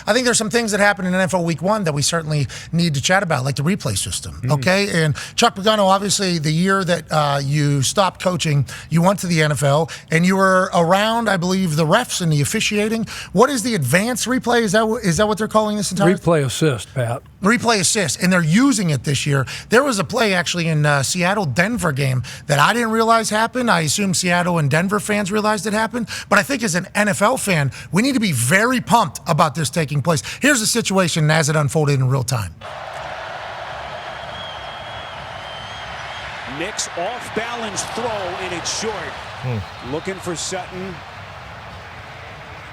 I think there's some things that happened in NFL Week 1 that we certainly need to chat about, like the replay system, okay? And Chuck Pagano, obviously, the year that you stopped coaching, you went to the NFL, and you were around, I believe, the refs and the officiating. What is the advanced replay? Is that what they're calling this entire Replay assist, Pat. Replay assist, and they're using it this year. There was a play actually in Seattle-Denver game that I didn't realize happened. I assume Seattle and Denver fans realized it happened, but I think as an NFL fan, we need to be very pumped about this taking place. Here's the situation as it unfolded in real time. Nick's off-balance throw, and it's short. Looking for Sutton.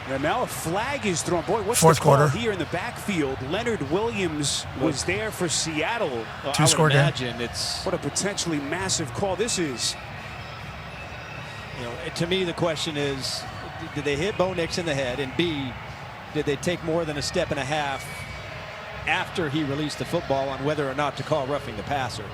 And now a flag is thrown. Boy, what's Fourth the call quarter here in the backfield? Leonard Williams was there for Seattle. Two-score game. Imagine it's What a potentially massive call this is. To me, the question is, did they hit Bo Nix in the head? And B, did they take more than a step and a half after he released the football on whether or not to call roughing the passer?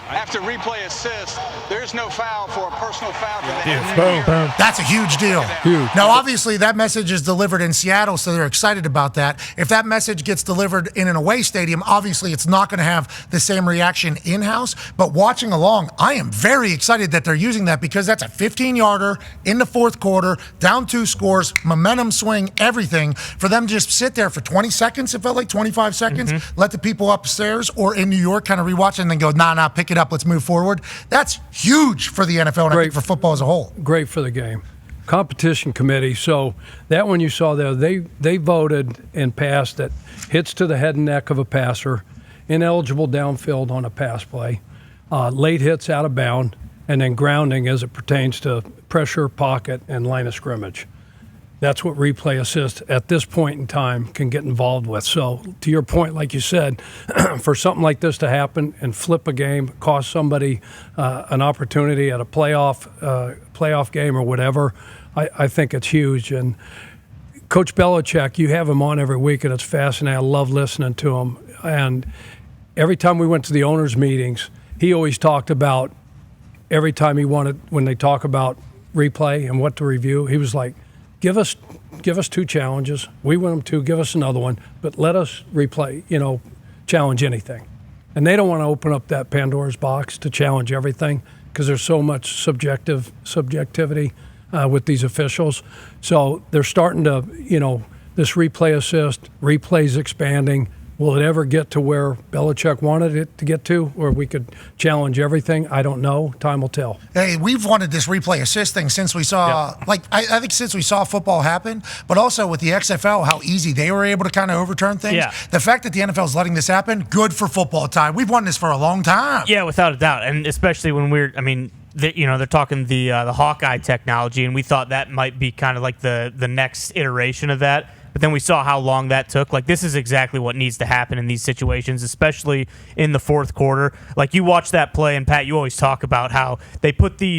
After replay assist, there's no foul for a personal foul to the head. Boom. That's a huge deal. Huge. Now, obviously, that message is delivered in Seattle, so they're excited about that. If that message gets delivered in an away stadium, obviously it's not going to have the same reaction in-house. But watching along, I am very excited that they're using that because that's a 15-yarder in the fourth quarter, down 2 scores, momentum swing, everything. For them to just sit there for 20 seconds, it felt like 25 seconds, let the people upstairs or in New York kind of rewatch it and then go, nah, pick it up, let's move forward. That's huge for the NFL and I think for football as a whole. Great for the game. Competition committee. So that one you saw there, they voted and passed that hits to the head and neck of a passer, ineligible downfield on a pass play, late hits out of bound, and then grounding as it pertains to pressure, pocket, and line of scrimmage. That's what replay assist at this point in time can get involved with. So to your point, like you said, for something like this to happen and flip a game, cost somebody an opportunity at a playoff game or whatever, I think it's huge. And Coach Belichick, you have him on every week, and it's fascinating. I love listening to him. And every time we went to the owners' meetings, he always talked about every time when they talk about replay and what to review, he was like, Give us 2 challenges. We win them 2. Give us another one, but let us replay. Challenge anything. And they don't want to open up that Pandora's box to challenge everything because there's so much subjectivity with these officials. So they're starting to, this replay assist, replays expanding. Will it ever get to where Belichick wanted it to get to, where we could challenge everything? I don't know. Time will tell. Hey, we've wanted this replay assist thing since we saw, I think since we saw football happen, but also with the XFL, how easy they were able to kind of overturn things. Yeah. The fact that the NFL is letting this happen, good for football time. We've wanted this for a long time. Yeah, without a doubt, and especially when they're talking the Hawkeye technology, and we thought that might be kind of like the next iteration of that. But then we saw how long that took. Like, this is exactly what needs to happen in these situations, especially in the fourth quarter. Like, you watch that play, and Pat, you always talk about how they put the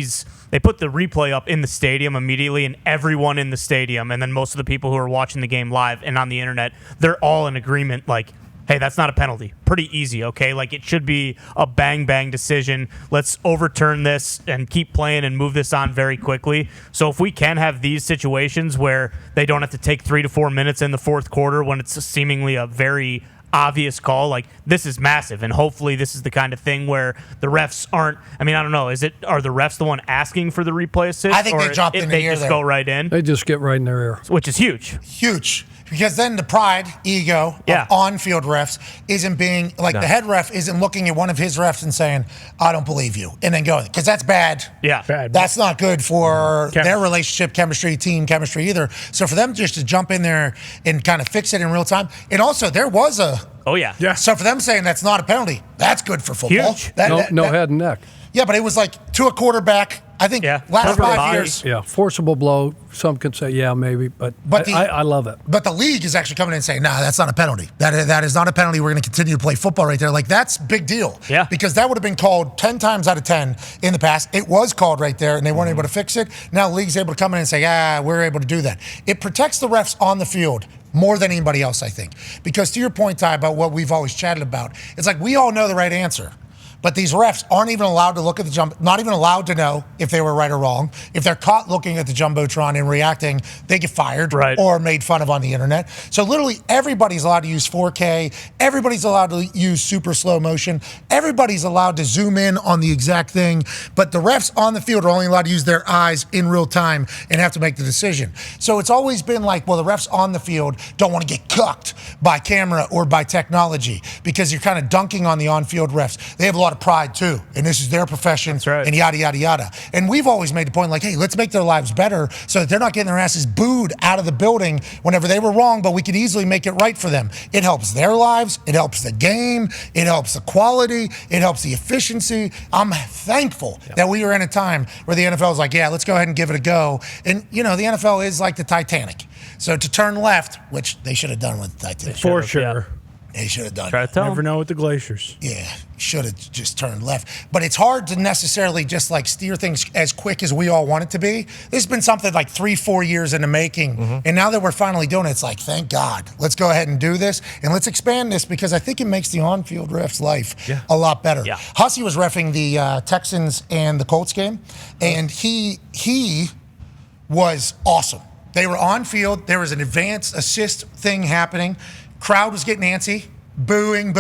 replay up in the stadium immediately, and everyone in the stadium, and then most of the people who are watching the game live and on the internet, they're all in agreement, like, hey, that's not a penalty. Pretty easy, okay? Like, it should be a bang-bang decision. Let's overturn this and keep playing and move this on very quickly. So if we can have these situations where they don't have to take 3 to 4 minutes in the fourth quarter when it's seemingly a very obvious call, like, this is massive. And hopefully this is the kind of thing where the refs aren't, I don't know, are the refs the one asking for the replay assist? I think they jump in the ear They just there. go right in? They just get right in their ear. Which is huge. Huge. Because then the pride, ego of on-field refs isn't being, like, the head ref isn't looking at one of his refs and saying, I don't believe you, and then going, because that's bad. Yeah. Bad. That's not good for their relationship chemistry, team chemistry either. So for them just to jump in there and kind of fix it in real time. And also, there was a... Oh, yeah. So for them saying that's not a penalty, that's good for football. Huge. No head and neck. Yeah, but it was like to a quarterback. I think last 5 years. Yeah, forcible blow. Some could say, yeah, maybe, but I love it. But the league is actually coming in and saying, nah, that's not a penalty. That is not a penalty. We're going to continue to play football right there. Like, that's a big deal. Yeah. Because that would have been called 10 times out of 10 in the past. It was called right there, and they weren't able to fix it. Now the league's able to come in and say, we're able to do that. It protects the refs on the field more than anybody else, I think. Because to your point, Ty, about what we've always chatted about, it's like we all know the right answer. But these refs aren't even allowed to look at the jump, not even allowed to know if they were right or wrong. If they're caught looking at the Jumbotron and reacting, they get fired or made fun of on the internet. So literally everybody's allowed to use 4K. Everybody's allowed to use super slow motion. Everybody's allowed to zoom in on the exact thing. But the refs on the field are only allowed to use their eyes in real time and have to make the decision. So it's always been like, well, the refs on the field don't want to get cucked by camera or by technology because you're kind of dunking on the on-field refs. They have a lot of pride too, and this is their profession, and yada, yada, yada. And we've always made the point like, hey, let's make their lives better so that they're not getting their asses booed out of the building whenever they were wrong, but we could easily make it right for them. It helps their lives, it helps the game, it helps the quality, it helps the efficiency. I'm thankful that we are in a time where the NFL is like, yeah, let's go ahead and give it a go. And, you know, the NFL is like the Titanic. So to turn left, which they should have done with the Titanic. For sure. They should have done it. Never know with the glaciers. Yeah, should have just turned left. But it's hard to necessarily just like steer things as quick as we all want it to be. This has been something like 3-4 years in the making. And now that we're finally doing it, it's like, thank God. Let's go ahead and do this. And let's expand this because I think it makes the on-field ref's life a lot better. Hussey was reffing the Texans and the Colts game. And he was awesome. They were on field. There was an advanced assist thing happening. Crowd was getting antsy, booing.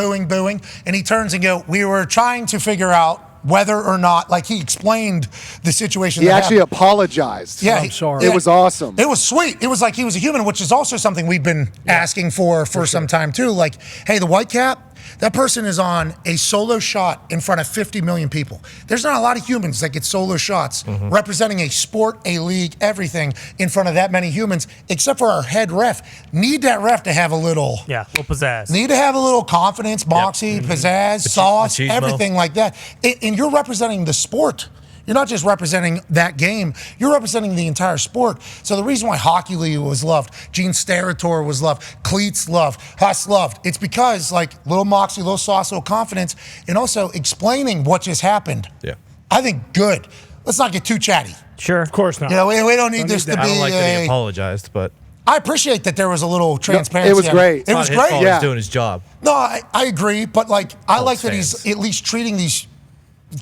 And he turns and goes, we were trying to figure out whether or not, like he explained the situation. He actually apologized. Yeah, I'm sorry. It was awesome. It was sweet. It was like he was a human, which is also something we've been asking for some time too. Like, hey, the white cap, that person is on a solo shot in front of 50 million people. There's not a lot of humans that get solo shots representing a sport, a league, everything in front of that many humans, except for our head ref. Need that ref to have a little pizzazz. Need to have a little confidence, moxie, pizzazz, sauce, everything like that. And you're representing the sport. You're not just representing that game, you're representing the entire sport. So the reason why Hockey League was loved, Gene Steratore was loved, Cleats loved, Huss loved, it's because like little moxie, little sauce, little confidence, and also explaining what just happened. Yeah. I think good. Let's not get too chatty. Sure. Of course not. You know, we don't need this to be I don't like that he apologized, but I appreciate that there was a little transparency. It was great. It was great. He's doing his job. No, I agree, but like I like that he's at least treating these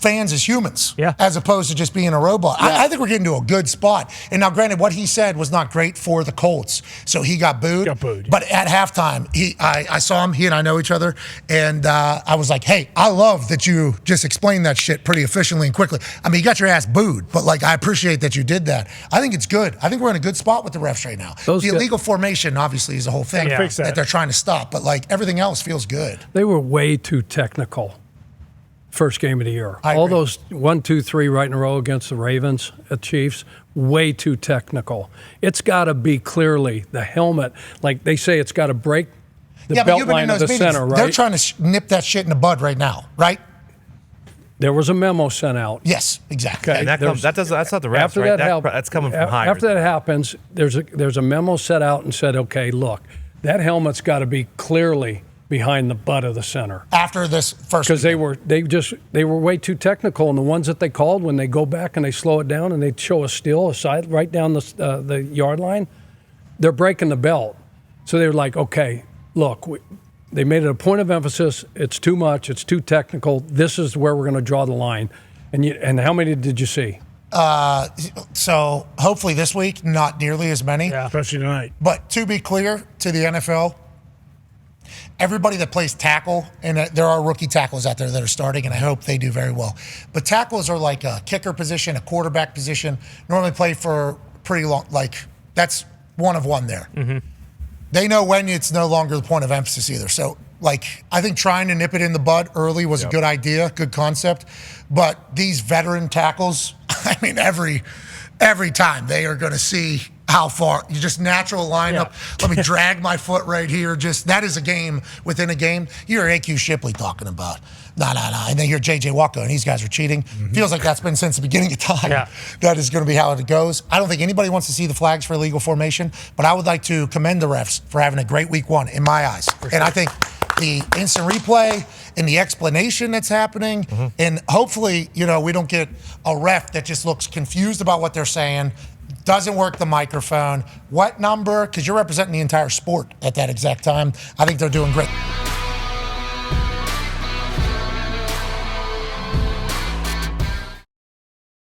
fans as humans as opposed to just being a robot. I think we're getting to a good spot. And now, granted, what he said was not great for the Colts, so he got booed. But at halftime, I saw him, he and I know each other, and I was like, hey, I love that you just explained that shit pretty efficiently and quickly. I mean, you got your ass booed, but like I appreciate that you did that. I think it's good. I think we're in a good spot with the refs right now. The illegal formation, obviously, is a whole thing that they're trying to stop, but like everything else feels good. They were way too technical. First game of the year. I All agree. those 1, 2, 3 right in a row against the Ravens at Chiefs, way too technical. It's got to be clearly the helmet. Like they say, it's got to break the belt line of the center, right? They're trying to nip that shit in the bud right now, right? There was a memo sent out. Yes, exactly. Okay. And that's not the refs, After right? that's coming from higher. After that happens, there's a memo set out and said, okay, look, that helmet's got to be clearly behind the butt of the center. After this first, because they were way too technical, and the ones that they called when they go back and they slow it down and they show a steal aside right down the yard line, they're breaking the belt. So they're like, okay, look, they made it a point of emphasis. It's too much. It's too technical. This is where we're going to draw the line. And how many did you see? So hopefully this week, not nearly as many. Yeah, especially tonight. But to be clear to the NFL, everybody that plays tackle, and there are rookie tackles out there that are starting, and I hope they do very well. But tackles are like a kicker position, a quarterback position, normally play for pretty long, like that's one of one there. They know when it's no longer the point of emphasis either. So, like, I think trying to nip it in the bud early was a good idea, good concept. But these veteran tackles, I mean, every time they are going to see how far you just natural lineup. Let me drag my foot right here. Just that is a game within a game. You hear AQ Shipley talking about nah. And then you hear JJ Walker and these guys are cheating. Feels like that's been since the beginning of time. That is going to be how it goes. I don't think anybody wants to see the flags for illegal formation, but I would like to commend the refs for having a great week one in my eyes. And I think the instant replay and the explanation that's happening, and hopefully, we don't get a ref that just looks confused about what they're saying, doesn't work the microphone. What number? Because you're representing the entire sport at that exact time. I think they're doing great.